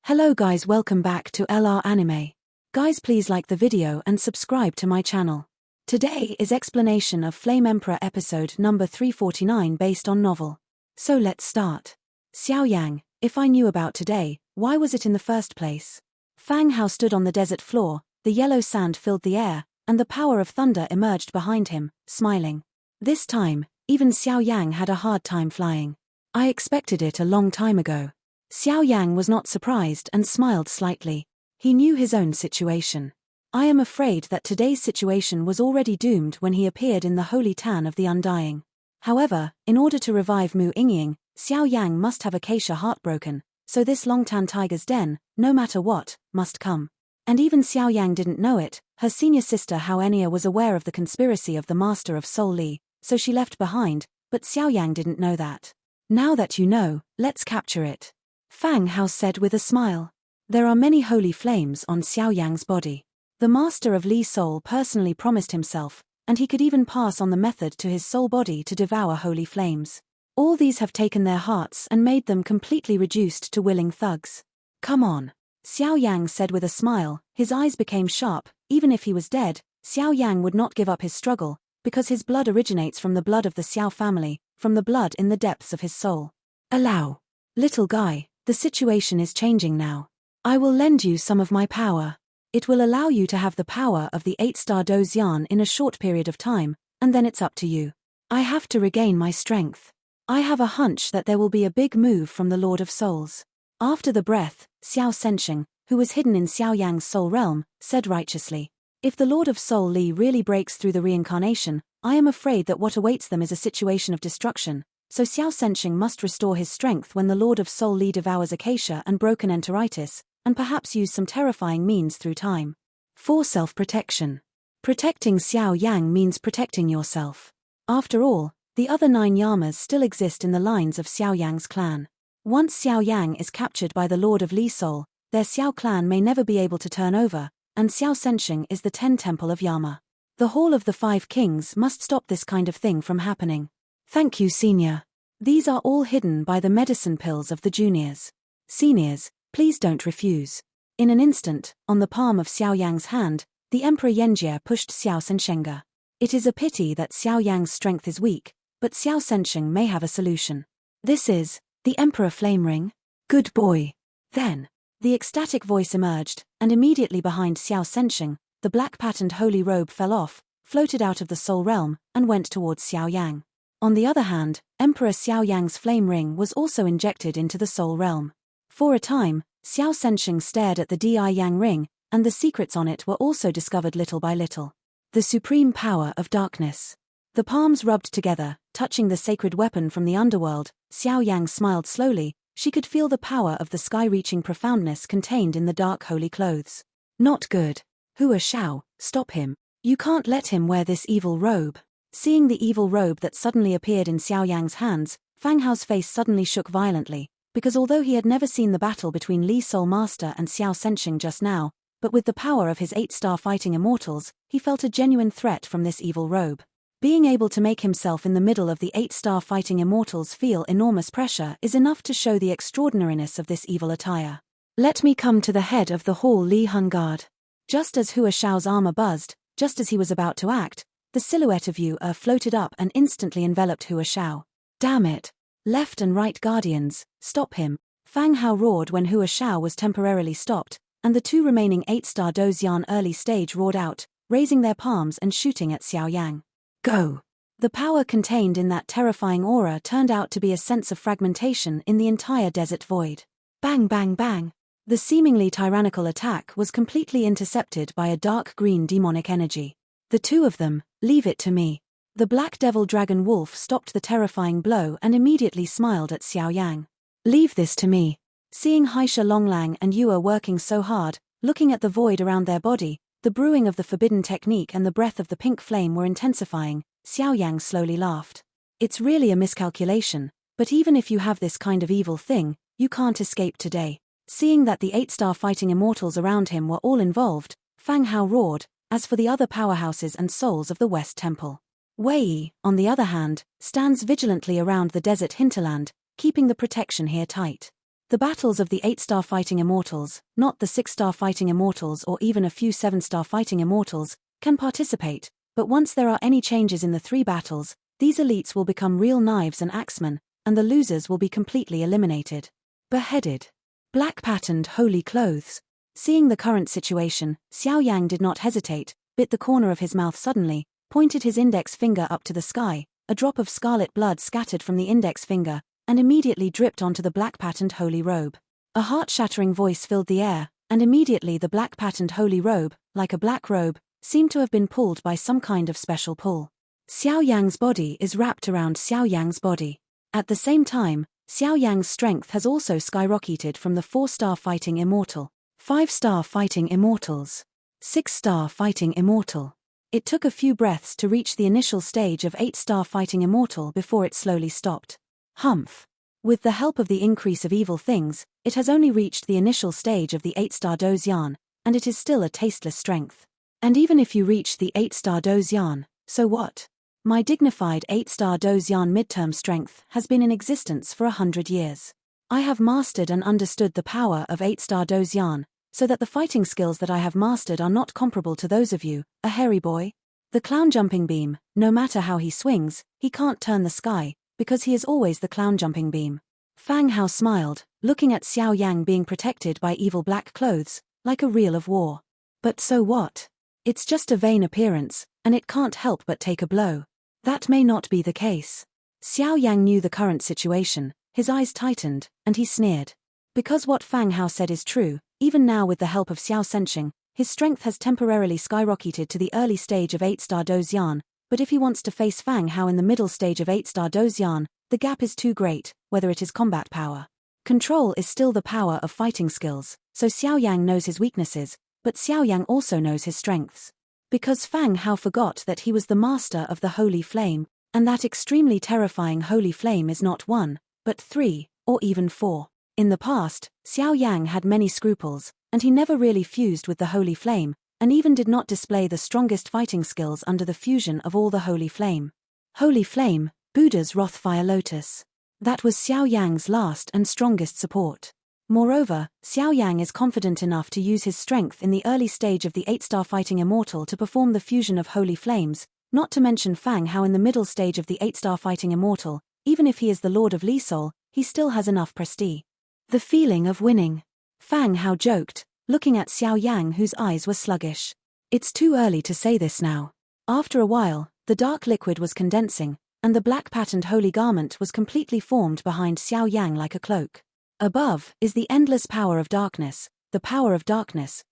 Hello guys, welcome back to LR Anime. Guys, please like the video and subscribe to my channel. Today is explanation of Flame Emperor episode number 349 based on novel. So let's start. Xiao Yan, if I knew about today, why was it in the first place? Fang Hao stood on the desert floor, the yellow sand filled the air, and the power of thunder emerged behind him, smiling. This time, even Xiao Yang had a hard time flying. I expected it a long time ago. Xiao Yang was not surprised and smiled slightly. He knew his own situation. I am afraid that today's situation was already doomed when he appeared in the holy tan of the Undying. However, in order to revive Mu Yingying, Xiao Yang must have Acacia heartbroken, so this Longtan Tiger's Den, no matter what, must come. And even Xiao Yang didn't know it. Her senior sister Hao Enya was aware of the conspiracy of the Master of Soul Li, so she left behind, but Xiao Yang didn't know that. Now that you know, let's capture it. Fang Hao said with a smile. There are many holy flames on Xiao Yang's body. The Master of Li Soul personally promised himself, and he could even pass on the method to his soul body to devour holy flames. All these have taken their hearts and made them completely reduced to willing thugs. Come on. Xiao Yang said with a smile, his eyes became sharp. Even if he was dead, Xiao Yang would not give up his struggle, because his blood originates from the blood of the Xiao family, from the blood in the depths of his soul. Allow. Little guy. The situation is changing now. I will lend you some of my power. It will allow you to have the power of the 8-star Dozian in a short period of time, and then it's up to you. I have to regain my strength. I have a hunch that there will be a big move from the Lord of Souls. After the breath, Xiao Sensheng, who was hidden in Xiao Yang's soul realm, said righteously. If the Lord of Soul Li really breaks through the reincarnation, I am afraid that what awaits them is a situation of destruction. So Xiao Sensheng must restore his strength when the Lord of Soul Li devours Acacia and broken enteritis, and perhaps use some terrifying means through time. For self-protection. Protecting Xiao Yang means protecting yourself. After all, the other 9 Yamas still exist in the lines of Xiao Yang's clan. Once Xiao Yang is captured by the Lord of Li Soul, their Xiao clan may never be able to turn over, and Xiao Sensheng is the 10 temple of Yama. The Hall of the 5 Kings must stop this kind of thing from happening. Thank you, Senior. These are all hidden by the medicine pills of the juniors. Seniors, please don't refuse. In an instant, on the palm of Xiao Yang's hand, the Emperor Yenjie pushed Xiao Senshenga. It is a pity that Xiao Yang's strength is weak, but Xiao Sensheng may have a solution. This is the Emperor Flame Ring. Good boy. Then, the ecstatic voice emerged, and immediately behind Xiao Sensheng, the black-patterned holy robe fell off, floated out of the soul realm, and went towards Xiao Yang. On the other hand, Emperor Xiao Yang's flame ring was also injected into the soul realm. For a time, Xiao Sensheng stared at the Di Yang ring, and the secrets on it were also discovered little by little. The supreme power of darkness. The palms rubbed together, touching the sacred weapon from the underworld. Xiao Yang smiled slowly. She could feel the power of the sky-reaching profoundness contained in the dark holy clothes. Not good. Hua Shao, stop him. You can't let him wear this evil robe. Seeing the evil robe that suddenly appeared in Xiao Yang's hands, Fang Hao's face suddenly shook violently, because although he had never seen the battle between Li Soul Master and Xiao Sensheng just now, but with the power of his 8-star fighting immortals, he felt a genuine threat from this evil robe. Being able to make himself in the middle of the 8-star fighting immortals feel enormous pressure is enough to show the extraordinariness of this evil attire. Let me come to the head of the Hall Li Hun Guard. Just as Hua Shao's armor buzzed, just as he was about to act, the silhouette of Yu floated up and instantly enveloped Hua Shao. Damn it! Left and right guardians, stop him! Fang Hao roared when Hua Shao was temporarily stopped, and the 2 remaining 8-star Dozian early stage roared out, raising their palms and shooting at Xiao Yang. Go! The power contained in that terrifying aura turned out to be a sense of fragmentation in the entire desert void. Bang bang bang! The seemingly tyrannical attack was completely intercepted by a dark green demonic energy. The 2 of them, leave it to me. The Black Devil Dragon Wolf stopped the terrifying blow and immediately smiled at Xiao Yang. Leave this to me. Seeing Haisha Longlang and Yua working so hard, looking at the void around their body, the brewing of the forbidden technique and the breath of the pink flame were intensifying, Xiao Yang slowly laughed. It's really a miscalculation, but even if you have this kind of evil thing, you can't escape today. Seeing that the 8-star fighting immortals around him were all involved, Fang Hao roared. As for the other powerhouses and souls of the West Temple, Wei, on the other hand, stands vigilantly around the desert hinterland, keeping the protection here tight. The battles of the 8-star fighting immortals, not the 6-star fighting immortals or even a few 7-star fighting immortals, can participate, but once there are any changes in the 3 battles, these elites will become real knives and axemen, and the losers will be completely eliminated. Beheaded. Black patterned holy clothes. Seeing the current situation, Xiao Yan did not hesitate, bit the corner of his mouth suddenly, pointed his index finger up to the sky, a drop of scarlet blood scattered from the index finger, and immediately dripped onto the black patterned holy robe. A heart-shattering voice filled the air, and immediately the black patterned holy robe, like a black robe, seemed to have been pulled by some kind of special pull. Xiao Yang's body is wrapped around Xiao Yang's body. At the same time, Xiao Yang's strength has also skyrocketed from the 4-star fighting immortal, 5-star fighting immortals, 6-star fighting immortal. It took a few breaths to reach the initial stage of 8-star fighting immortal before it slowly stopped. Humph. With the help of the increase of evil things, it has only reached the initial stage of the 8-star Yan, and it is still a tasteless strength. And even if you reach the 8-star Yan, so what? My dignified 8-star Yan midterm strength has been in existence for 100 years. I have mastered and understood the power of 8-star Yan, so that the fighting skills that I have mastered are not comparable to those of you, a hairy boy. The clown jumping beam, no matter how he swings, he can't turn the sky, because he is always the clown jumping beam. Fang Hao smiled, looking at Xiao Yang being protected by evil black clothes, like a reel of war. But so what? It's just a vain appearance, and it can't help but take a blow. That may not be the case. Xiao Yang knew the current situation, his eyes tightened, and he sneered. Because what Fang Hao said is true, even now with the help of Xiao Sensheng, his strength has temporarily skyrocketed to the early stage of 8-star Yan, but if he wants to face Fang Hao in the middle stage of 8-star Yan, the gap is too great, whether it is combat power. Control is still the power of fighting skills, so Xiao Yang knows his weaknesses, but Xiao Yang also knows his strengths. Because Fang Hao forgot that he was the master of the Holy Flame, and that extremely terrifying Holy Flame is not 1, but 3, or even 4. In the past, Xiao Yang had many scruples, and he never really fused with the Holy Flame, and even did not display the strongest fighting skills under the fusion of all the Holy Flame. Holy Flame, Buddha's Wrathfire Lotus. That was Xiao Yang's last and strongest support. Moreover, Xiao Yang is confident enough to use his strength in the early stage of the 8-star fighting immortal to perform the fusion of Holy Flames, not to mention Fang Hao in the middle stage of the 8-star fighting immortal. Even if he is the Lord of Li Sol, he still has enough prestige. The feeling of winning. Fang Hao joked, looking at Xiao Yang whose eyes were sluggish. It's too early to say this now. After a while, the dark liquid was condensing, and the black patterned holy garment was completely formed behind Xiao Yang like a cloak. Above is the endless power of darkness,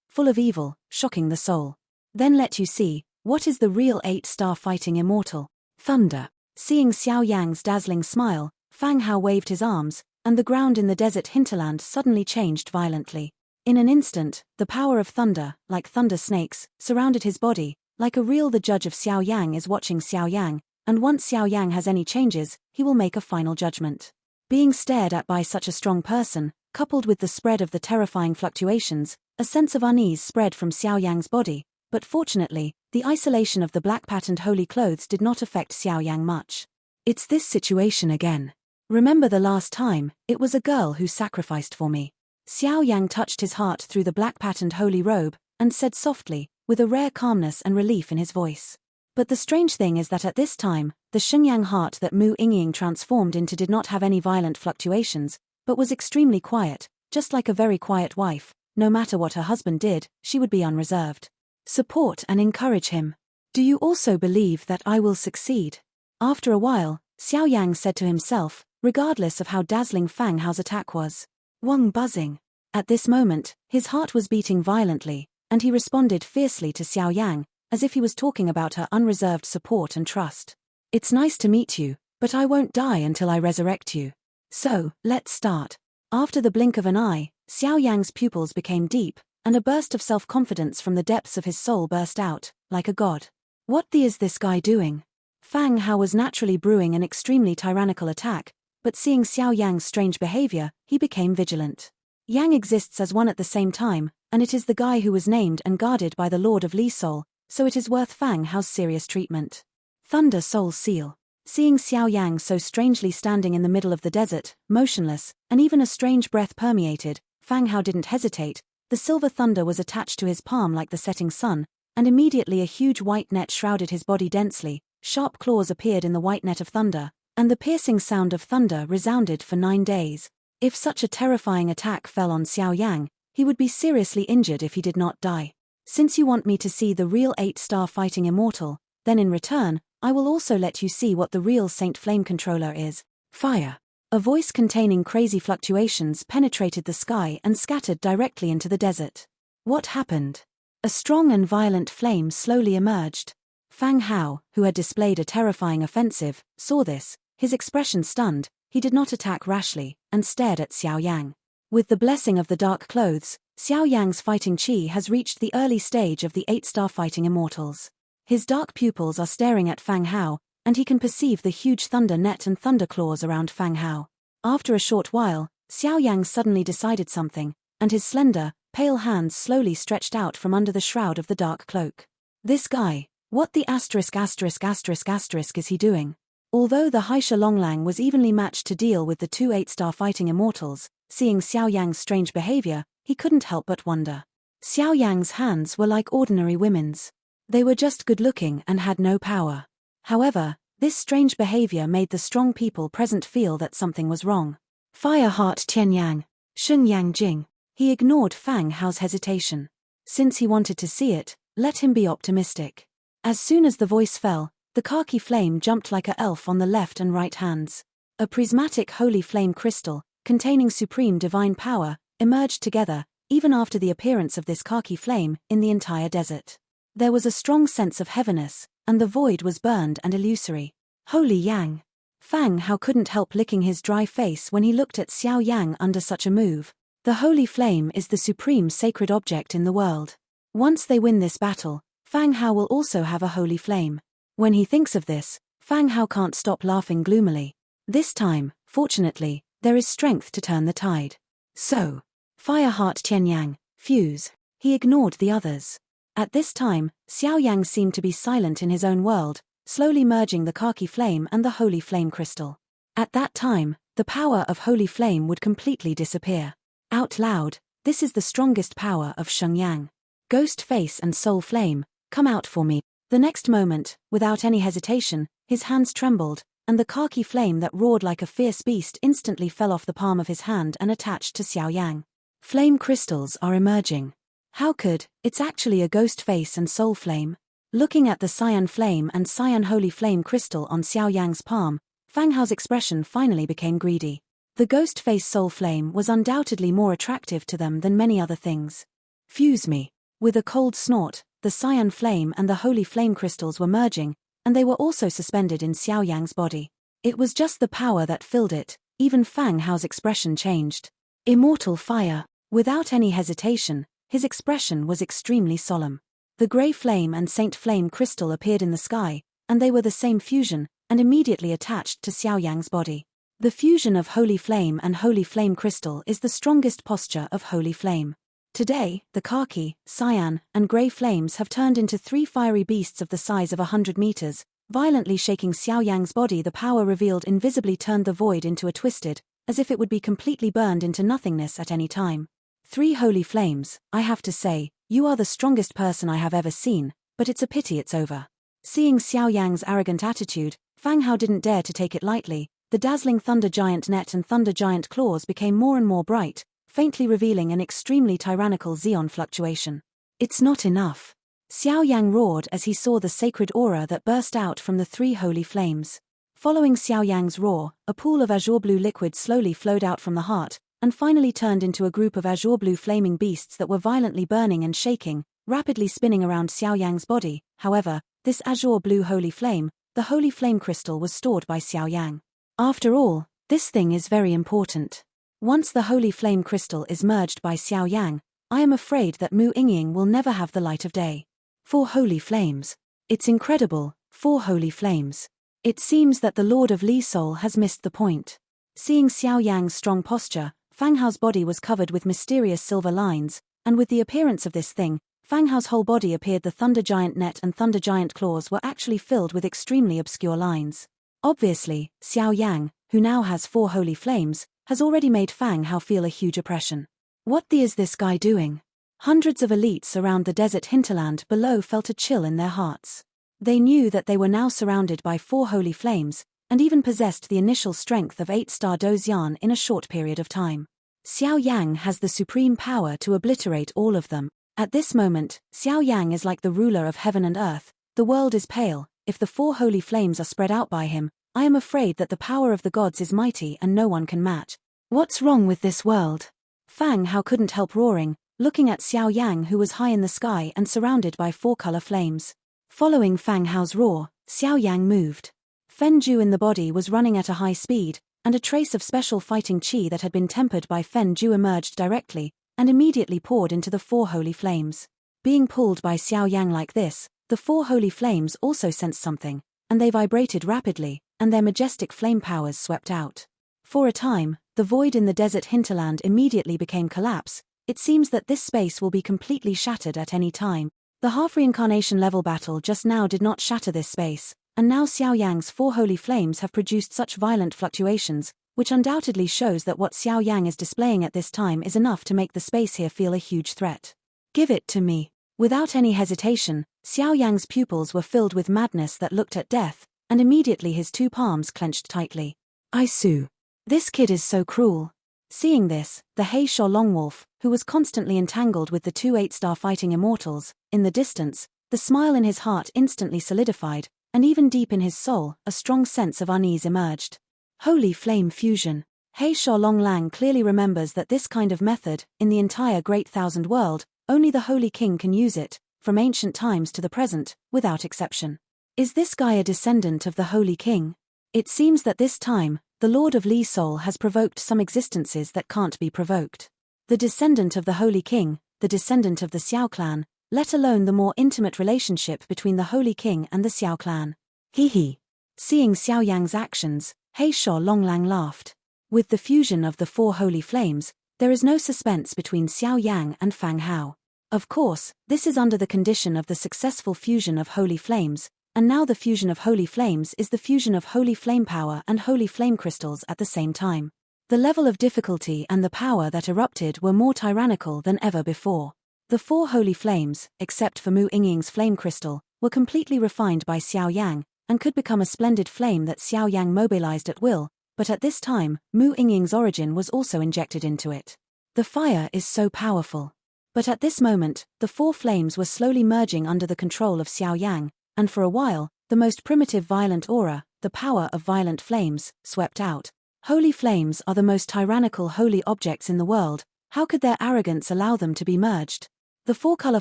full of evil, shocking the soul. Then let you see, what is the real 8-star fighting immortal? Thunder. Seeing Xiao Yang's dazzling smile, Fang Hao waved his arms, and the ground in the desert hinterland suddenly changed violently. In an instant, the power of thunder, like thunder snakes, surrounded his body, like a reel. The judge of Xiao Yang is watching Xiao Yang, and once Xiao Yang has any changes, he will make a final judgment. Being stared at by such a strong person, coupled with the spread of the terrifying fluctuations, a sense of unease spread from Xiao Yang's body, but fortunately, the isolation of the black patterned holy clothes did not affect Xiao Yang much. It's this situation again. Remember the last time, it was a girl who sacrificed for me. Xiao Yang touched his heart through the black patterned holy robe, and said softly, with a rare calmness and relief in his voice. But the strange thing is that at this time, the Shenyang heart that Mu Yingying transformed into did not have any violent fluctuations, but was extremely quiet, just like a very quiet wife. No matter what her husband did, she would be unreserved. Support and encourage him. Do you also believe that I will succeed? After a while, Xiao Yang said to himself, regardless of how dazzling Fang Hao's attack was. Wang buzzing. At this moment, his heart was beating violently, and he responded fiercely to Xiao Yang, as if he was talking about her unreserved support and trust. It's nice to meet you, but I won't die until I resurrect you. So, let's start. After the blink of an eye, Xiao Yang's pupils became deep, and a burst of self-confidence from the depths of his soul burst out, like a god. What is this guy doing? Fang Hao was naturally brewing an extremely tyrannical attack, but seeing Xiao Yang's strange behavior, he became vigilant. Yang exists as one at the same time, and it is the guy who was named and guarded by the Lord of Li Sol, so it is worth Fang Hao's serious treatment. Thunder Soul Seal. Seeing Xiao Yang so strangely standing in the middle of the desert, motionless, and even a strange breath permeated, Fang Hao didn't hesitate. The silver thunder was attached to his palm like the setting sun, and immediately a huge white net shrouded his body densely. Sharp claws appeared in the white net of thunder, and the piercing sound of thunder resounded for 9 days. If such a terrifying attack fell on Xiao Yang, he would be seriously injured if he did not die. Since you want me to see the real 8-star fighting immortal, then in return, I will also let you see what the real Saint Flame Controller is. Fire. A voice containing crazy fluctuations penetrated the sky and scattered directly into the desert. What happened? A strong and violent flame slowly emerged. Fang Hao, who had displayed a terrifying offensive, saw this, his expression stunned. He did not attack rashly, and stared at Xiao Yang. With the blessing of the dark clothes, Xiao Yang's fighting chi has reached the early stage of the 8-star fighting immortals. His dark pupils are staring at Fang Hao, and he can perceive the huge thunder net and thunder claws around Fang Hao. After a short while, Xiao Yang suddenly decided something, and his slender, pale hands slowly stretched out from under the shroud of the dark cloak. This guy, what the is he doing? Although the Haisha Longlang was evenly matched to deal with the 2 8-star fighting immortals, seeing Xiao Yang's strange behavior, he couldn't help but wonder. Xiao Yang's hands were like ordinary women's. They were just good-looking and had no power. However, this strange behavior made the strong people present feel that something was wrong. Fire Heart Tianyang, Sheng Yang Jing. He ignored Fang Hao's hesitation. Since he wanted to see it, let him be optimistic. As soon as the voice fell, the khaki flame jumped like an elf on the left and right hands. A prismatic holy flame crystal, containing supreme divine power, emerged together, even after the appearance of this khaki flame, in the entire desert. There was a strong sense of heaviness, and the void was burned and illusory. Holy Yang! Fang Hao couldn't help licking his dry face when he looked at Xiao Yang under such a move. The holy flame is the supreme sacred object in the world. Once they win this battle, Fang Hao will also have a holy flame. When he thinks of this, Fang Hao can't stop laughing gloomily. This time, fortunately, there is strength to turn the tide. So, Fireheart Tianyang, fuse. He ignored the others. At this time, Xiao Yang seemed to be silent in his own world, slowly merging the khaki flame and the holy flame crystal. At that time, the power of holy flame would completely disappear. Out loud, this is the strongest power of Sheng Yang. Ghost face and soul flame, come out for me. The next moment, without any hesitation, his hands trembled, and the khaki flame that roared like a fierce beast instantly fell off the palm of his hand and attached to Xiao Yang. Flame crystals are emerging. How could, it's actually a ghost face and soul flame. Looking at the cyan flame and cyan holy flame crystal on Xiao Yang's palm, Fang Hao's expression finally became greedy. The ghost face soul flame was undoubtedly more attractive to them than many other things. Fuse me. With a cold snort, the cyan flame and the holy flame crystals were merging, and they were also suspended in Xiao Yang's body. It was just the power that filled it. Even Fang Hao's expression changed. Immortal fire. Without any hesitation, his expression was extremely solemn. The grey flame and Saint Flame crystal appeared in the sky, and they were the same fusion, and immediately attached to Xiao Yang's body. The fusion of holy flame and holy flame crystal is the strongest posture of holy flame. Today, the khaki, cyan, and grey flames have turned into 3 fiery beasts of the size of 100 meters, violently shaking Xiao Yang's body. The power revealed invisibly turned the void into a twisted, as if it would be completely burned into nothingness at any time. 3 holy flames, I have to say, you are the strongest person I have ever seen, but it's a pity it's over. Seeing Xiao Yang's arrogant attitude, Fang Hao didn't dare to take it lightly. The dazzling thunder giant net and thunder giant claws became more and more bright, faintly revealing an extremely tyrannical Xeon fluctuation. It's not enough. Xiao Yang roared as he saw the sacred aura that burst out from the 3 holy flames. Following Xiao Yang's roar, a pool of azure blue liquid slowly flowed out from the heart, and finally turned into a group of azure blue flaming beasts that were violently burning and shaking, rapidly spinning around Xiao Yang's body. However, this azure blue holy flame, the holy flame crystal, was stored by Xiao Yang. After all, this thing is very important. Once the holy flame crystal is merged by Xiao Yang, I am afraid that Mu Yingying will never have the light of day. 4 holy flames. It's incredible, 4 holy flames. It seems that the Lord of Li Soul has missed the point. Seeing Xiao Yang's strong posture, Fang Hao's body was covered with mysterious silver lines, and with the appearance of this thing, Fang Hao's whole body appeared. The thunder giant net and thunder giant claws were actually filled with extremely obscure lines. Obviously, Xiao Yang, who now has 4 holy flames, has already made Fang Hao feel a huge oppression. What the is this guy doing? Hundreds of elites around the desert hinterland below felt a chill in their hearts. They knew that they were now surrounded by 4 holy flames, and even possessed the initial strength of 8-star Dozian in a short period of time. Xiao Yang has the supreme power to obliterate all of them. At this moment, Xiao Yang is like the ruler of heaven and earth. The world is pale. If the 4 holy flames are spread out by him, I am afraid that the power of the gods is mighty and no one can match. What's wrong with this world? Fang Hao couldn't help roaring, looking at Xiao Yang, who was high in the sky and surrounded by 4 color flames. Following Fang Hao's roar, Xiao Yang moved. Fen Ju in the body was running at a high speed, and a trace of special fighting qi that had been tempered by Fen Ju emerged directly, and immediately poured into the 4 holy flames. Being pulled by Xiao Yang like this, the 4 holy flames also sensed something, and they vibrated rapidly, and their majestic flame powers swept out. For a time, the void in the desert hinterland immediately became collapse. It seems that this space will be completely shattered at any time. The half-reincarnation level battle just now did not shatter this space, and now Xiao Yang's 4 holy flames have produced such violent fluctuations, which undoubtedly shows that what Xiao Yang is displaying at this time is enough to make the space here feel a huge threat. Give it to me. Without any hesitation, Xiao Yang's pupils were filled with madness that looked at death, and immediately his 2 palms clenched tightly. I sue. This kid is so cruel. Seeing this, the He Shou Longwolf, who was constantly entangled with the 2 8-star fighting immortals, in the distance, the smile in his heart instantly solidified, and even deep in his soul, a strong sense of unease emerged. Holy flame fusion. He Shou Long clearly remembers that this kind of method, in the entire Great Thousand World, only the Holy King can use it, from ancient times to the present, without exception. Is this guy a descendant of the Holy King? It seems that this time, the Lord of Li Soul has provoked some existences that can't be provoked. The descendant of the Holy King, the descendant of the Xiao clan, let alone the more intimate relationship between the Holy King and the Xiao clan. Hee. Seeing Xiao Yang's actions, He Shou Long laughed. With the fusion of the 4 holy flames, there is no suspense between Xiao Yang and Fang Hao. Of course, this is under the condition of the successful fusion of holy flames, and now the fusion of holy flames is the fusion of holy flame power and holy flame crystals at the same time. The level of difficulty and the power that erupted were more tyrannical than ever before. The 4 holy flames, except for Mu Yingying's flame crystal, were completely refined by Xiao Yang, and could become a splendid flame that Xiao Yang mobilized at will, but at this time, Mu Yingying's origin was also injected into it. The fire is so powerful. But at this moment, the 4 flames were slowly merging under the control of Xiao Yang, and for a while, the most primitive violent aura, the power of violent flames, swept out. Holy flames are the most tyrannical holy objects in the world. How could their arrogance allow them to be merged? The 4-color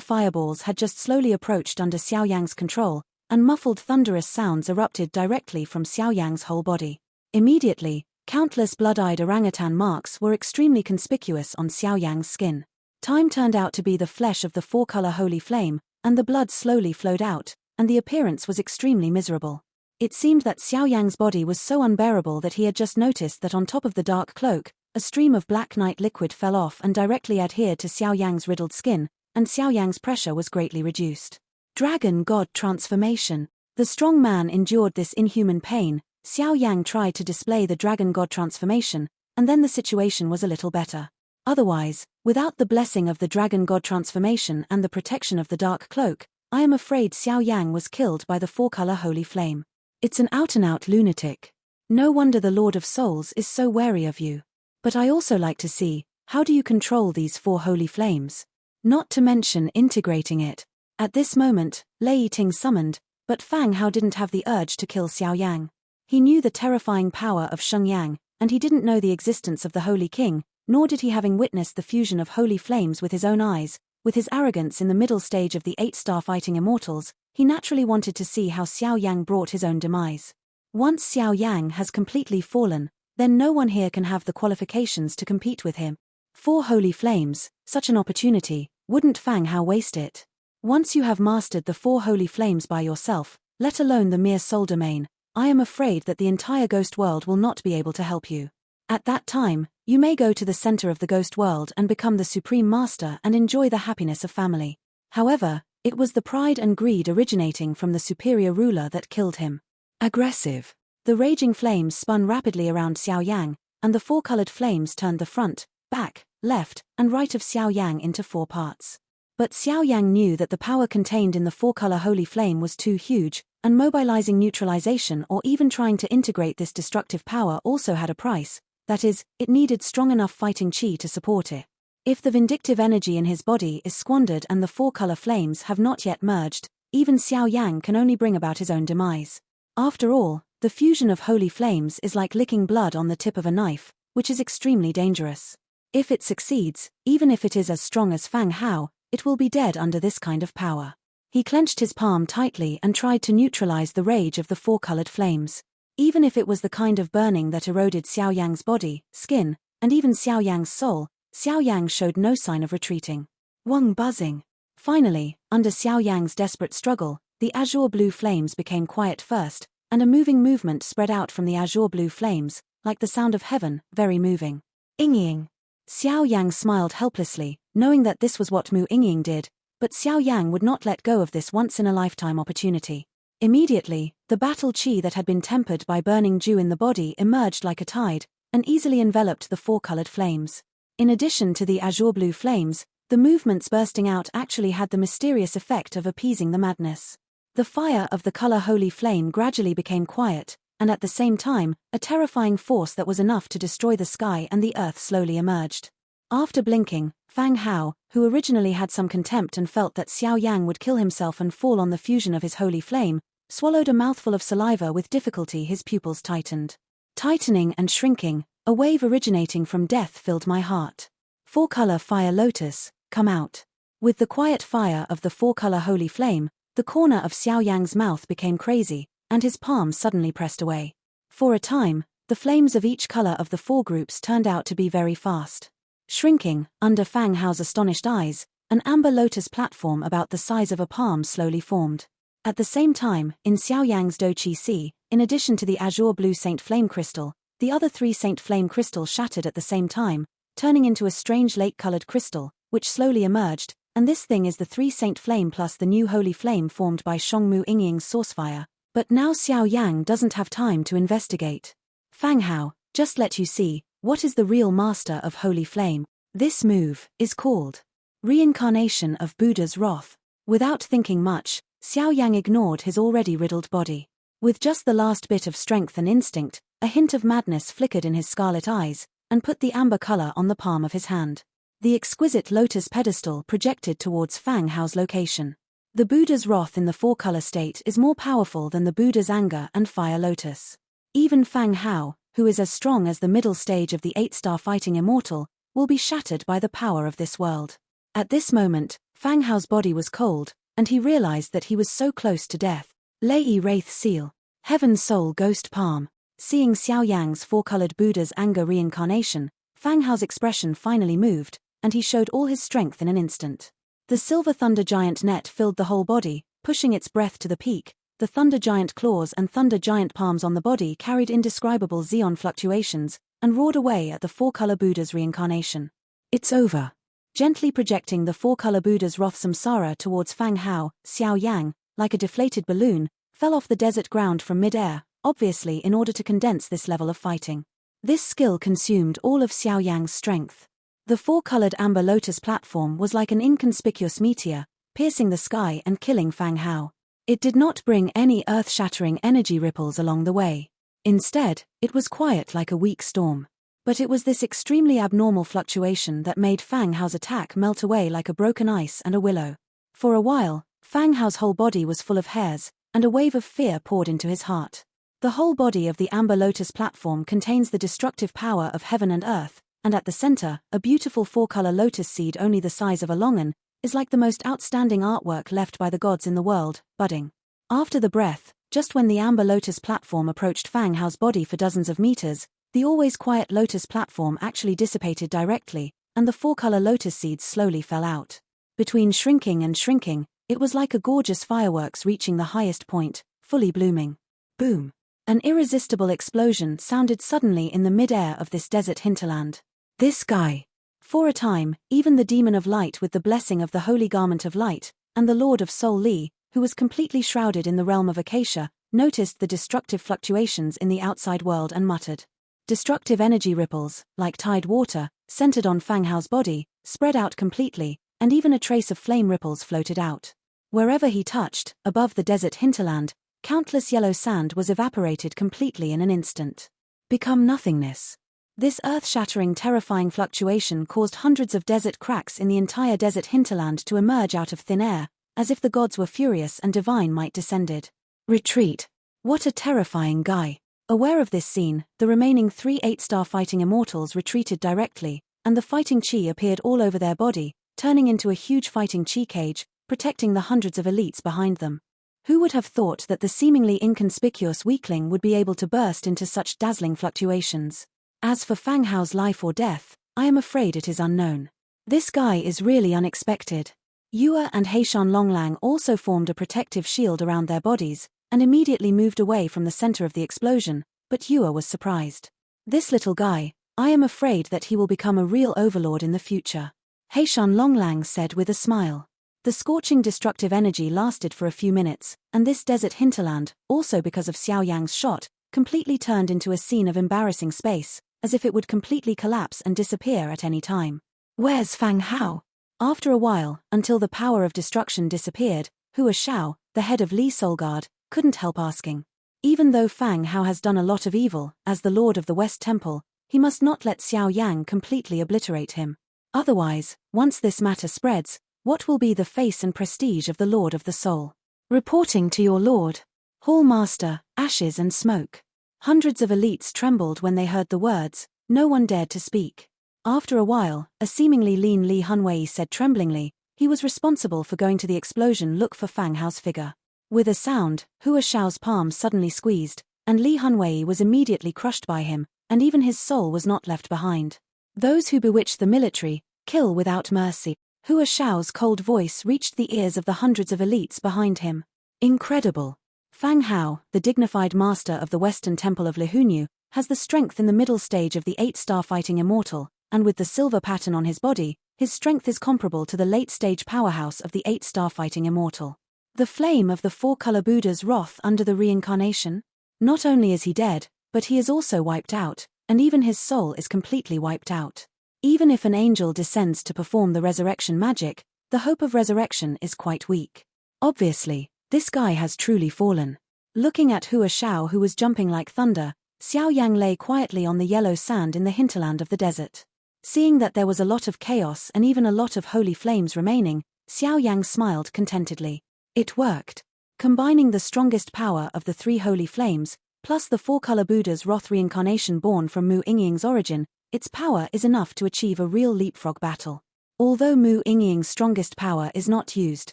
fireballs had just slowly approached under Xiao Yang's control, and muffled thunderous sounds erupted directly from Xiao Yang's whole body. Immediately, countless blood-eyed orangutan marks were extremely conspicuous on Xiao Yang's skin. Time turned out to be the flesh of the 4-color holy flame, and the blood slowly flowed out, and the appearance was extremely miserable. It seemed that Xiao Yang's body was so unbearable that he had just noticed that on top of the dark cloak, a stream of black night liquid fell off and directly adhered to Xiao Yang's riddled skin, and Xiao Yang's pressure was greatly reduced. Dragon God transformation. The strong man endured this inhuman pain. Xiao Yang tried to display the Dragon God transformation, and then the situation was a little better. Otherwise, without the blessing of the Dragon God transformation and the protection of the dark cloak, I am afraid Xiao Yang was killed by the 4-color holy flame. It's an out-and-out lunatic. No wonder the Lord of Souls is so wary of you. But I also like to see, how do you control these 4 holy flames? Not to mention integrating it. At this moment, Lei Ting summoned, but Fang Hao didn't have the urge to kill Xiao Yang. He knew the terrifying power of Sheng Yang, and he didn't know the existence of the Holy King, nor did he, having witnessed the fusion of holy flames with his own eyes. With his arrogance in the middle stage of the 8-star fighting immortals, he naturally wanted to see how Xiao Yang brought his own demise. Once Xiao Yang has completely fallen, then no one here can have the qualifications to compete with him. 4 holy flames, such an opportunity, wouldn't Fang Hao waste it? Once you have mastered the 4 holy flames by yourself, let alone the mere soul domain, I am afraid that the entire ghost world will not be able to help you. At that time, you may go to the center of the ghost world and become the supreme master and enjoy the happiness of family. However, it was the pride and greed originating from the superior ruler that killed him. Aggressive. The raging flames spun rapidly around Xiao Yang, and the four-colored flames turned the front, back, left, and right of Xiao Yang into four parts. But Xiao Yang knew that the power contained in the four-color holy flame was too huge, and mobilizing neutralization or even trying to integrate this destructive power also had a price. That is, it needed strong enough fighting qi to support it. If the vindictive energy in his body is squandered and the four-color flames have not yet merged, even Xiao Yang can only bring about his own demise. After all, the fusion of holy flames is like licking blood on the tip of a knife, which is extremely dangerous. If it succeeds, even if it is as strong as Fang Hao, it will be dead under this kind of power. He clenched his palm tightly and tried to neutralize the rage of the four-colored flames. Even if it was the kind of burning that eroded Xiao Yang's body, skin, and even Xiao Yang's soul, Xiao Yang showed no sign of retreating. Wang buzzing. Finally, under Xiao Yang's desperate struggle, the azure blue flames became quiet first, and a moving movement spread out from the azure blue flames, like the sound of heaven, very moving. Ying. Xiao Yang smiled helplessly, knowing that this was what Mu Ying did, but Xiao Yang would not let go of this once-in-a-lifetime opportunity. Immediately, the battle qi that had been tempered by burning dew in the body emerged like a tide, and easily enveloped the four-colored flames. In addition to the azure blue flames, the movements bursting out actually had the mysterious effect of appeasing the madness. The fire of the color holy flame gradually became quiet, and at the same time, a terrifying force that was enough to destroy the sky and the earth slowly emerged. After blinking, Fang Hao, who originally had some contempt and felt that Xiao Yang would kill himself and fall on the fusion of his holy flame, swallowed a mouthful of saliva. With difficulty his pupils tightened. Tightening and shrinking, a wave originating from death filled my heart. Four-color fire lotus, come out. With the quiet fire of the four-color holy flame, the corner of Xiao Yang's mouth became crazy, and his palm suddenly pressed away. For a time, the flames of each color of the four groups turned out to be very fast. Shrinking, under Fang Hao's astonished eyes, an amber lotus platform about the size of a palm slowly formed. At the same time, in Xiao Yang's Do Qi Si, in addition to the azure blue Saint Flame crystal, the other three Saint Flame crystals shattered at the same time, turning into a strange lake-colored crystal, which slowly emerged, and this thing is the three Saint Flame plus the new holy flame formed by Mu Yingying's sourcefire. But now Xiao Yang doesn't have time to investigate. Fang Hao, just let you see, what is the real master of holy flame. This move is called Reincarnation of Buddha's Wrath. Without thinking much, Xiao Yang ignored his already riddled body. With just the last bit of strength and instinct, a hint of madness flickered in his scarlet eyes, and put the amber color on the palm of his hand. The exquisite lotus pedestal projected towards Fang Hao's location. The Buddha's wrath in the four-color state is more powerful than the Buddha's anger and fire lotus. Even Fang Hao, who is as strong as the middle stage of the 8-star fighting immortal, will be shattered by the power of this world. At this moment, Fang Hao's body was cold, and he realized that he was so close to death. Lei Wraith Seal. Heaven Soul Ghost Palm. Seeing Xiao Yang's four-colored Buddha's anger reincarnation, Fang Hao's expression finally moved, and he showed all his strength in an instant. The silver thunder giant net filled the whole body, pushing its breath to the peak. The thunder giant claws and thunder giant palms on the body carried indescribable xeon fluctuations, and roared away at the four-color Buddha's reincarnation. It's over. Gently projecting the four-color Buddha's wrath samsara towards Fang Hao, Xiao Yang, like a deflated balloon, fell off the desert ground from mid-air, obviously in order to condense this level of fighting. This skill consumed all of Xiao Yang's strength. The four-colored amber lotus platform was like an inconspicuous meteor, piercing the sky and killing Fang Hao. It did not bring any earth-shattering energy ripples along the way. Instead, it was quiet like a weak storm. But it was this extremely abnormal fluctuation that made Fang Hao's attack melt away like a broken ice and a willow. For a while, Fang Hao's whole body was full of hairs, and a wave of fear poured into his heart. The whole body of the amber lotus platform contains the destructive power of heaven and earth, and at the center, a beautiful four-color lotus seed only the size of a longan, is like the most outstanding artwork left by the gods in the world, budding. After the breath, just when the amber lotus platform approached Fang Hao's body for dozens of meters, the always quiet lotus platform actually dissipated directly, and the four-color lotus seeds slowly fell out. Between shrinking and shrinking, it was like a gorgeous fireworks reaching the highest point, fully blooming. Boom! An irresistible explosion sounded suddenly in the mid-air of this desert hinterland. This guy. For a time, even the demon of light with the blessing of the holy garment of light, and the lord of Soul Li, who was completely shrouded in the realm of Acacia, noticed the destructive fluctuations in the outside world and muttered. Destructive energy ripples, like tide water, centered on Fang Hao's body, spread out completely, and even a trace of flame ripples floated out. Wherever he touched, above the desert hinterland, countless yellow sand was evaporated completely in an instant. Become nothingness. This earth-shattering, terrifying fluctuation caused hundreds of desert cracks in the entire desert hinterland to emerge out of thin air, as if the gods were furious and divine might descended. Retreat. What a terrifying guy. Aware of this scene, the remaining 3 8-star fighting immortals retreated directly, and the fighting chi appeared all over their body, turning into a huge fighting chi cage, protecting the hundreds of elites behind them. Who would have thought that the seemingly inconspicuous weakling would be able to burst into such dazzling fluctuations? As for Fang Hao's life or death, I am afraid it is unknown. This guy is really unexpected. Yue and Heishan Longlang also formed a protective shield around their bodies, and immediately moved away from the center of the explosion, but Yue was surprised. This little guy, I am afraid that he will become a real overlord in the future. Heishan Longlang said with a smile. The scorching destructive energy lasted for a few minutes, and this desert hinterland, also because of Xiao Yang's shot, completely turned into a scene of embarrassing space, as if it would completely collapse and disappear at any time. Where's Fang Hao? After a while, until the power of destruction disappeared, Hua Xiao, the head of Li Solguard, couldn't help asking. Even though Fang Hao has done a lot of evil, as the Lord of the West Temple, he must not let Xiao Yang completely obliterate him. Otherwise, once this matter spreads, what will be the face and prestige of the Lord of the Soul? Reporting to your Lord. Hall Master, ashes and smoke. Hundreds of elites trembled when they heard the words, no one dared to speak. After a while, a seemingly lean Li Hunwei said tremblingly, he was responsible for going to the explosion look for Fang Hao's figure. With a sound, Hua Xiao's palm suddenly squeezed, and Li Hunwei was immediately crushed by him, and even his soul was not left behind. Those who bewitch the military, kill without mercy. Hua Xiao's cold voice reached the ears of the hundreds of elites behind him. Incredible. Fang Hao, the dignified master of the Western Temple of Lihunyu, has the strength in the middle stage of the 8-star fighting immortal, and with the silver pattern on his body, his strength is comparable to the late-stage powerhouse of the 8-star fighting immortal. The flame of the 4-color Buddha's wrath under the reincarnation? Not only is he dead, but he is also wiped out, and even his soul is completely wiped out. Even if an angel descends to perform the resurrection magic, the hope of resurrection is quite weak. Obviously, this guy has truly fallen. Looking at Hua Xiao, who was jumping like thunder, Xiao Yang lay quietly on the yellow sand in the hinterland of the desert. Seeing that there was a lot of chaos and even a lot of holy flames remaining, Xiao Yang smiled contentedly. It worked. Combining the strongest power of the 3 holy flames, plus the 4-color Buddha's wrath reincarnation born from Mu Yingying's origin, its power is enough to achieve a real leapfrog battle. Although Mu Yingying's strongest power is not used,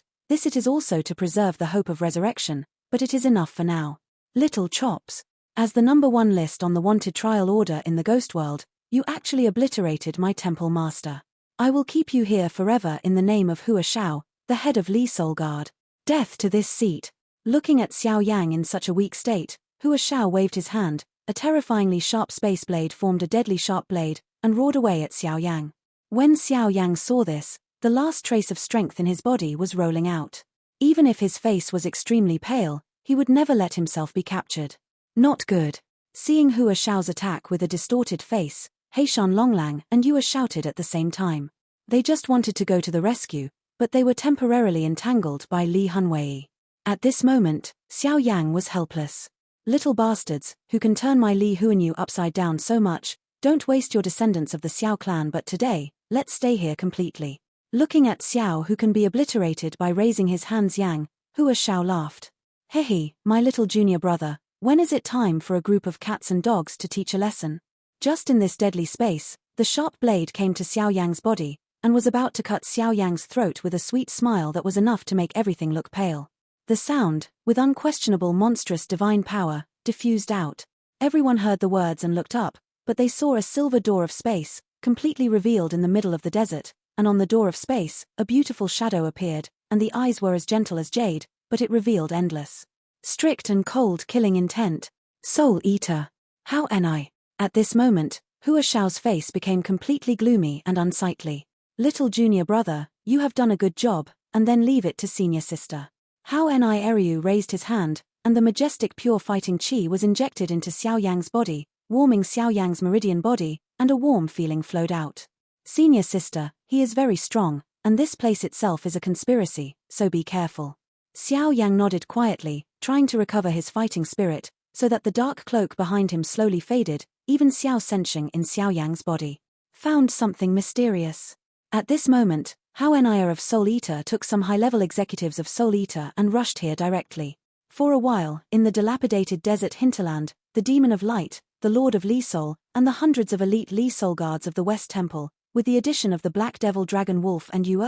this it is also to preserve the hope of resurrection, but it is enough for now. Little chops. As the number 1 list on the wanted trial order in the ghost world, you actually obliterated my temple master. I will keep you here forever in the name of Hua Xiao, the head of Li Solguard. Death to this seat. Looking at Xiao Yang in such a weak state, Hua Xiao waved his hand, a terrifyingly sharp space blade formed a deadly sharp blade, and roared away at Xiao Yang. When Xiao Yang saw this, the last trace of strength in his body was rolling out. Even if his face was extremely pale, he would never let himself be captured. Not good. Seeing Hua Xiao's attack with a distorted face, Heishan Longlang and Yue shouted at the same time. They just wanted to go to the rescue, but they were temporarily entangled by Li Hunwei. At this moment, Xiao Yang was helpless. Little bastards, who can turn my Li Huanyu upside down so much, don't waste your descendants of the Xiao clan, but today, let's stay here completely. Looking at Xiao, who can be obliterated by raising his hands, Yang, Hua Xiao laughed. Hehe, my little junior brother, when is it time for a group of cats and dogs to teach a lesson? Just in this deadly space, the sharp blade came to Xiao Yang's body, and was about to cut Xiao Yang's throat with a sweet smile that was enough to make everything look pale. The sound, with unquestionable monstrous divine power, diffused out. Everyone heard the words and looked up, but they saw a silver door of space, completely revealed in the middle of the desert, and on the door of space, a beautiful shadow appeared, and the eyes were as gentle as jade, but it revealed endless, strict and cold killing intent. Soul Eater. How I? At this moment, Hua Xiao's face became completely gloomy and unsightly. Little junior brother, you have done a good job, and then leave it to senior sister. How Ni Eryu raised his hand, and the majestic pure fighting chi was injected into Xiao Yang's body, warming Xiao Yang's meridian body, and a warm feeling flowed out. Senior sister, he is very strong, and this place itself is a conspiracy, so be careful. Xiao Yang nodded quietly, trying to recover his fighting spirit, so that the dark cloak behind him slowly faded, even Xiao Sensheng in Xiao Yang's body found something mysterious. At this moment, Hao Enaya of Soul Eater took some high-level executives of Soul Eater and rushed here directly. For a while, in the dilapidated desert hinterland, the Demon of Light, the Lord of Li Soul, and the hundreds of elite Li Soul guards of the West Temple, with the addition of the Black Devil Dragon Wolf and Yu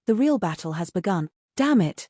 the real battle has begun. Damn it.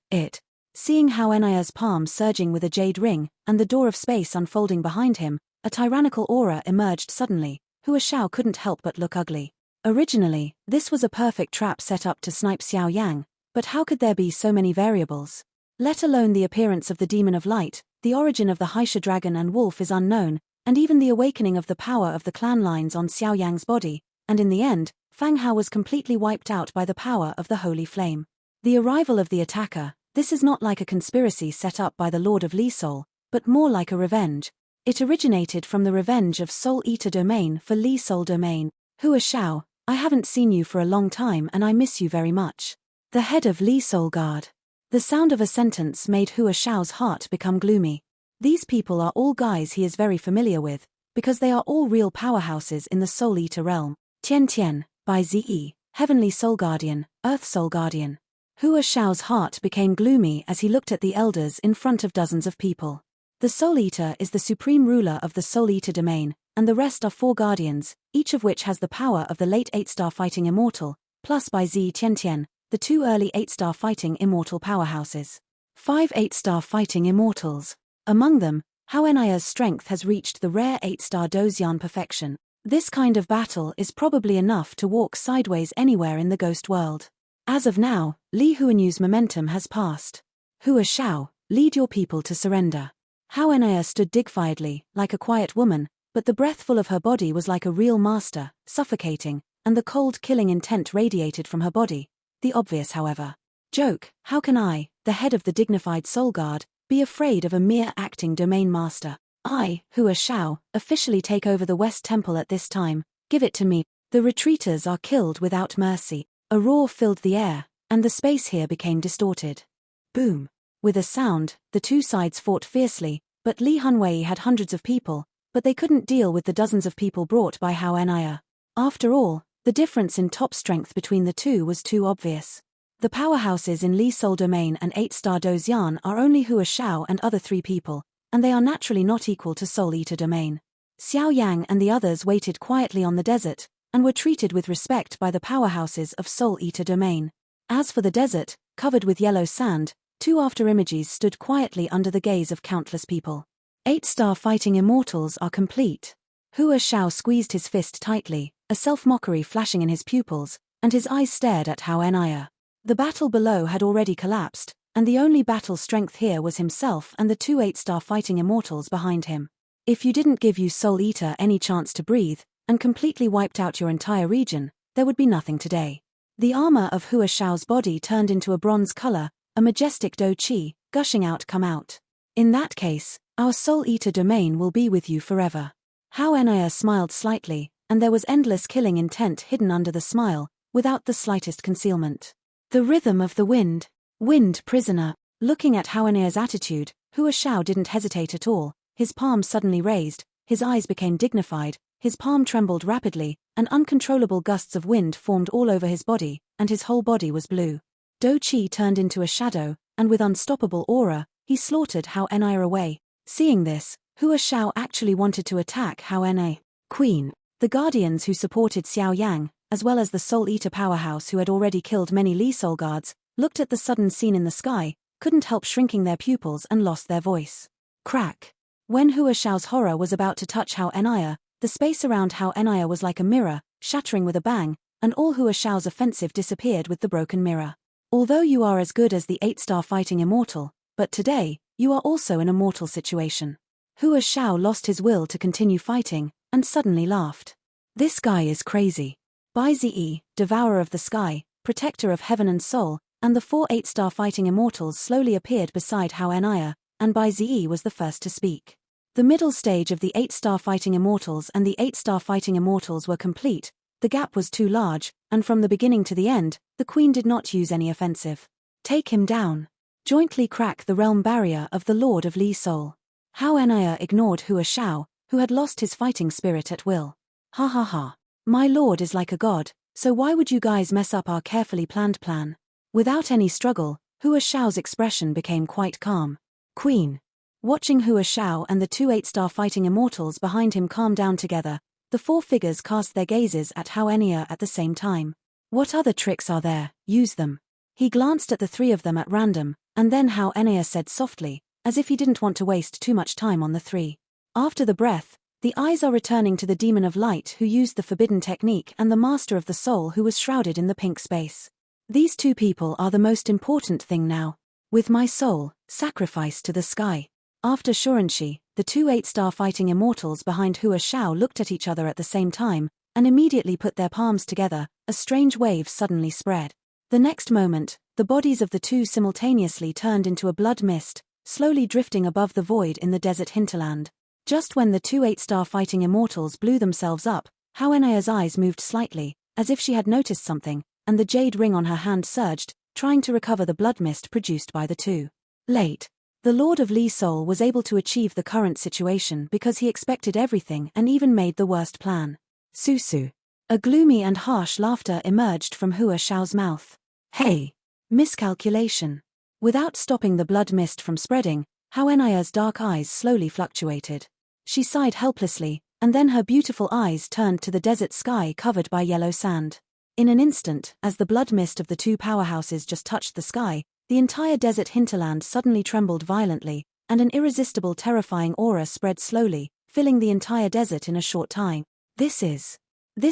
Seeing Hao Enaya's palm surging with a jade ring, and the door of space unfolding behind him, a tyrannical aura emerged suddenly. Hua Xiao couldn't help but look ugly. Originally, this was a perfect trap set up to snipe Xiao Yang, but how could there be so many variables? Let alone the appearance of the Demon of Light, the origin of the Haisha Dragon and Wolf is unknown, and even the awakening of the power of the clan lines on Xiao Yang's body, and in the end, Fang Hao was completely wiped out by the power of the Holy Flame. The arrival of the attacker, this is not like a conspiracy set up by the Lord of Li Soul, but more like a revenge. It originated from the revenge of Soul Eater domain for Li Soul domain. Hua Xiao, I haven't seen you for a long time and I miss you very much. The head of Li Soul Guard. The sound of a sentence made Hua Xiao's heart become gloomy. These people are all guys he is very familiar with, because they are all real powerhouses in the Soul Eater realm. Tian Tian, by Zi, Heavenly Soul Guardian, Earth Soul Guardian. Hua Xiao's heart became gloomy as he looked at the elders in front of dozens of people. The Soul Eater is the supreme ruler of the Soul Eater domain, and the rest are 4 guardians, each of which has the power of the late 8-star fighting immortal, plus by Zi Tiantian, the 2 early 8-star fighting immortal powerhouses. 5 8-star fighting immortals. Among them, Hao Enaya's strength has reached the rare 8-star Dozian perfection. This kind of battle is probably enough to walk sideways anywhere in the ghost world. As of now, Li Huanyu's momentum has passed. Hua Xiao, lead your people to surrender. Hao Enaya stood dignifiedly, like a quiet woman, but the breath full of her body was like a real master, suffocating, and the cold killing intent radiated from her body. The obvious, however. Joke, how can I, the head of the dignified Soul Guard, be afraid of a mere acting domain master? I, Hua Xiao, officially take over the West Temple at this time. Give it to me. The retreaters are killed without mercy. A roar filled the air, and the space here became distorted. Boom. With a sound, the 2 sides fought fiercely, but Li Hunwei had hundreds of people, but they couldn't deal with the dozens of people brought by Hao Enaya. After all, the difference in top strength between the 2 was too obvious. The powerhouses in Li Soul Domain and 8-star Dozian are only Hua Xiao and other 3 people, and they are naturally not equal to Soul Eater Domain. Xiao Yang and the others waited quietly on the desert, and were treated with respect by the powerhouses of Soul Eater Domain. As for the desert, covered with yellow sand, 2 after-images stood quietly under the gaze of countless people. 8-star fighting immortals are complete. Hua Xiao squeezed his fist tightly, a self-mockery flashing in his pupils, and his eyes stared at Hao Enaya. The battle below had already collapsed, and the only battle strength here was himself and the 2 8-star fighting immortals behind him. If you didn't give you Soul Eater any chance to breathe, and completely wiped out your entire region, there would be nothing today. The armor of Hua Xiao's body turned into a bronze color, a majestic Do Qi, gushing out come out. In that case, our Soul Eater domain will be with you forever. Hao Enaya smiled slightly, and there was endless killing intent hidden under the smile, without the slightest concealment. The rhythm of the wind. Wind prisoner. Looking at Hao Enaya's attitude, Hua Xiao didn't hesitate at all. His palms suddenly raised, his eyes became dignified, his palm trembled rapidly, and uncontrollable gusts of wind formed all over his body, and his whole body was blue. Do Qi turned into a shadow, and with unstoppable aura, he slaughtered Hao Enaya away. Seeing this, Hua Xiao actually wanted to attack Hao Enaya. Queen. The guardians who supported Xiao Yang, as well as the Soul Eater powerhouse who had already killed many Li Soul guards, looked at the sudden scene in the sky, couldn't help shrinking their pupils and lost their voice. Crack. When Hua Xiao's horror was about to touch Hao Enaya, the space around Hao Enaya was like a mirror, shattering with a bang, and all Hua Xiao's offensive disappeared with the broken mirror. Although you are as good as the 8-star fighting immortal, but today, you are also in a mortal situation. Hua Xiao lost his will to continue fighting, and suddenly laughed. This guy is crazy. Bai Zi, Devourer of the Sky, Protector of Heaven and Soul, and the 4 8-star fighting immortals slowly appeared beside Hao Enaya, and Bai Ziyi was the first to speak. The middle stage of the 8-star fighting immortals and the 8-star fighting immortals were complete. The gap was too large, and from the beginning to the end, the queen did not use any offensive. Take him down. Jointly crack the realm barrier of the Lord of Li Soul. Hao Enaya ignored Hua Xiao, who had lost his fighting spirit at will. Ha ha ha. My lord is like a god, so why would you guys mess up our carefully planned plan? Without any struggle, Hua Xiao's expression became quite calm. Queen. Watching Hua Xiao and the two 8-star fighting immortals behind him calm down together, the four figures cast their gazes at Hao Enaya at the same time. What other tricks are there? Use them. He glanced at the three of them at random, and then Hao Enaya said softly, as if he didn't want to waste too much time on the three. After the breath, the eyes are returning to the demon of light who used the forbidden technique and the master of the soul who was shrouded in the pink space. These two people are the most important thing now. With my soul, sacrifice to the sky. After Shurenshi, the two 8-star fighting immortals behind Hua Xiao looked at each other at the same time, and immediately put their palms together. A strange wave suddenly spread. The next moment, the bodies of the two simultaneously turned into a blood mist, slowly drifting above the void in the desert hinterland. Just when the two 8-star fighting immortals blew themselves up, Hao Enaya's eyes moved slightly, as if she had noticed something, and the jade ring on her hand surged, trying to recover the blood mist produced by the two. Late. The Lord of Li Soul was able to achieve the current situation because he expected everything and even made the worst plan. Susu. A gloomy and harsh laughter emerged from Hua Xiao's mouth. Hey! Miscalculation. Without stopping the blood mist from spreading, Hao Enaya's dark eyes slowly fluctuated. She sighed helplessly, and then her beautiful eyes turned to the desert sky covered by yellow sand. In an instant, as the blood mist of the two powerhouses just touched the sky, the entire desert hinterland suddenly trembled violently, and an irresistible terrifying aura spread slowly, filling the entire desert in a short time. This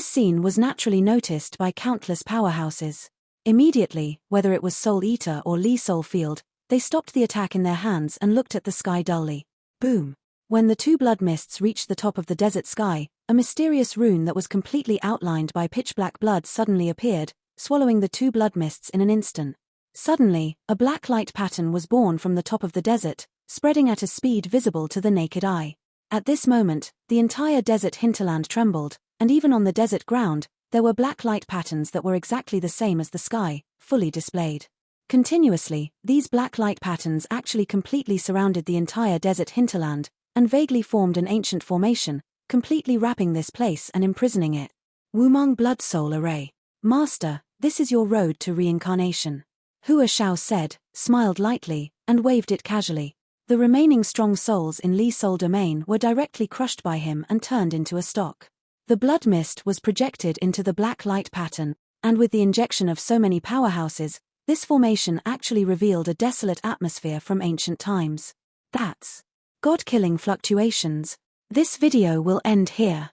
scene was naturally noticed by countless powerhouses. Immediately, whether it was Soul Eater or Li Soul Field, they stopped the attack in their hands and looked at the sky dully. Boom. When the two blood mists reached the top of the desert sky, a mysterious rune that was completely outlined by pitch-black blood suddenly appeared, swallowing the two blood mists in an instant. Suddenly, a black light pattern was born from the top of the desert, spreading at a speed visible to the naked eye. At this moment, the entire desert hinterland trembled, and even on the desert ground, there were black light patterns that were exactly the same as the sky, fully displayed. Continuously, these black light patterns actually completely surrounded the entire desert hinterland, and vaguely formed an ancient formation, completely wrapping this place and imprisoning it. Wumong Blood Soul Array. Master, this is your road to reincarnation. Hua Xiao said, smiled lightly, and waved it casually. The remaining strong souls in Li Soul domain were directly crushed by him and turned into a stock. The blood mist was projected into the black light pattern, and with the injection of so many powerhouses, this formation actually revealed a desolate atmosphere from ancient times. That's God-killing fluctuations. This video will end here.